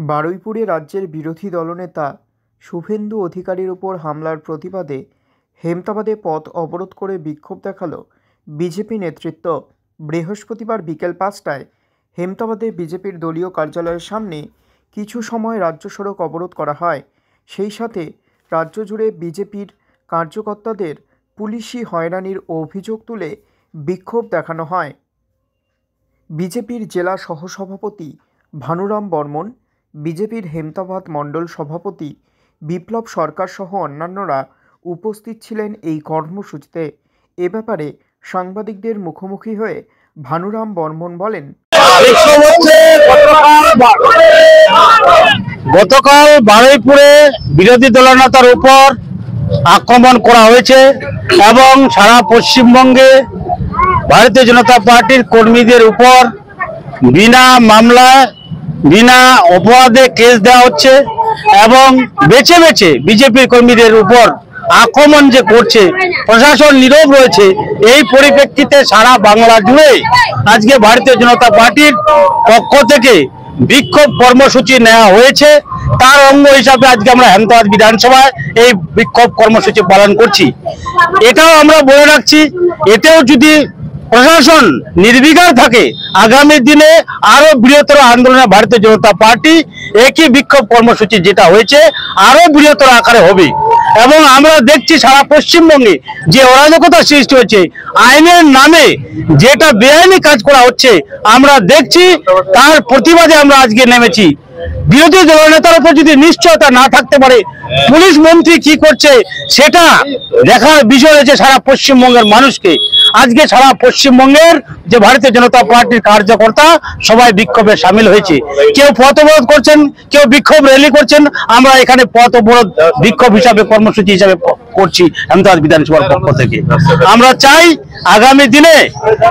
বারুইপুরে রাজ্যের বিরোধী দলনেতা শুভেন্দু অধিকারীর ওপর হামলার প্রতিবাদে হেমতাবাদে পথ অবরোধ করে বিক্ষোভ দেখাল বিজেপি নেতৃত্ব। বৃহস্পতিবার বিকেল ৫টায় হেমতাবাদে বিজেপির দলীয় কার্যালয়ের সামনে কিছু সময় রাজ্য সড়ক অবরোধ করা হয়। সেই সাথে রাজ্য জুড়ে বিজেপির কার্যকর্তাদের পুলিশি হয়রানির অভিযোগ তুলে বিক্ষোভ দেখানো হয়। বিজেপির জেলা সহসভাপতি ভানুরাম বর্মন, বিজেপির হেমতাবাদ মণ্ডল সভাপতি বিপ্লব সরকার সহ অন্যান্যরা উপস্থিত ছিলেন এই কর্মসূচিতে। এ ব্যাপারে সাংবাদিকদের মুখোমুখি হয়ে ভানুরাম বর্মন বলেন, গতকাল বারুইপুরে বিরোধী দলনেতার উপর আক্রমণ করা হয়েছে এবং সারা পশ্চিমবঙ্গে ভারতীয় জনতা পার্টির কর্মীদের উপর বিনা মামলায় বিনা অপরাধে কেস দেওয়া হচ্ছে এবং বেছে বেছে বিজেপির কর্মীদের উপর আক্রমণ যে করছে, প্রশাসন নীরব রয়েছে। এই পরিপ্রেক্ষিতে সারা বাংলা জুড়ে আজকে ভারতীয় জনতা পার্টির পক্ষ থেকে বিক্ষোভ কর্মসূচি নেওয়া হয়েছে। তার অঙ্গ হিসাবে আজকে আমরা হেমতাবাদ বিধানসভায় এই বিক্ষোভ কর্মসূচি পালন করছি। এটাও আমরা বলে রাখছি, এতেও যদি প্রশাসন নির্বিকার থাকে, আগামী দিনে আরো বৃহত্তর আন্দোলনে ভারতীয় জনতা পার্টি একই বিক্ষোভ কর্মসূচি যেটা হয়েছে আরো বৃহত্তর আকারে হবে। এবং আমরা দেখছি সারা পশ্চিমবঙ্গে যে অরাজকতা সৃষ্টি হচ্ছে, আইনের নামে যেটা বেআইনি কাজ করা হচ্ছে আমরা দেখছি, তার প্রতিবাদে আমরা আজকে নেমেছি। বিরোধী দলনেতার উপর যদি নিশ্চয়তা না থাকতে পারে, পুলিশ মন্ত্রী কি করছে সেটা দেখার বিষয় রয়েছে সারা পশ্চিমবঙ্গের মানুষকে। আজকে সারা পশ্চিমবঙ্গের যে ভারতীয় জনতা পার্টির কার্যকর্তা সবাই বিক্ষোভে সামিল হয়েছে। কেউ পথ অবরোধ করছেন, কেউ বিক্ষোভ র্যালি করছেন। আমরা এখানে পথ অবরোধ বিক্ষোভ হিসাবে কর্মসূচি হিসাবে করছি হেমতাবাদ বিধানসভার পক্ষ থেকে। আমরা চাই আগামী দিনে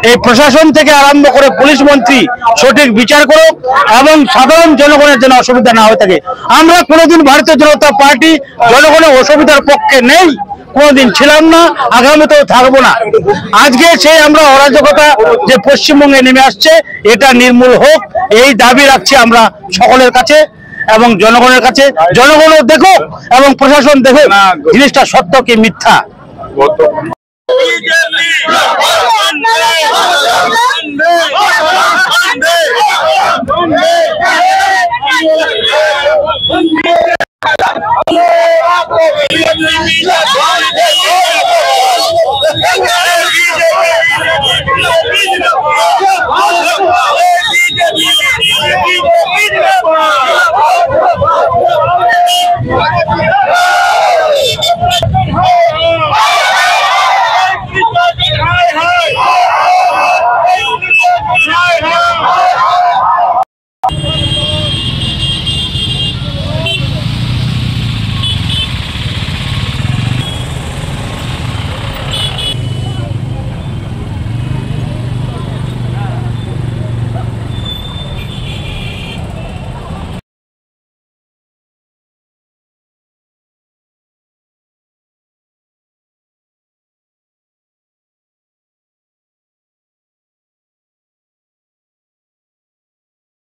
এই প্রশাসন থেকে আরম্ভ করে পুলিশ মন্ত্রী সঠিক বিচার করুক এবং সাধারণ জনগণের যেন অসুবিধা না হয়ে থাকে। আমরা কোনোদিন ভারতীয় জনতা পার্টি জনগণের অসুবিধার পক্ষে নেই, কোনোদিন ছিলাম না, আগামীতেও থাকবো না। আজকে সেই আমরা অরাজকতা যে পশ্চিমবঙ্গে নেমে আসছে এটা নির্মূল হোক, এই দাবি রাখছি আমরা সকলের কাছে এবং জনগণের কাছে। জনগণও দেখুক এবং প্রশাসন দেখুক জিনিসটা সত্য কি মিথ্যা।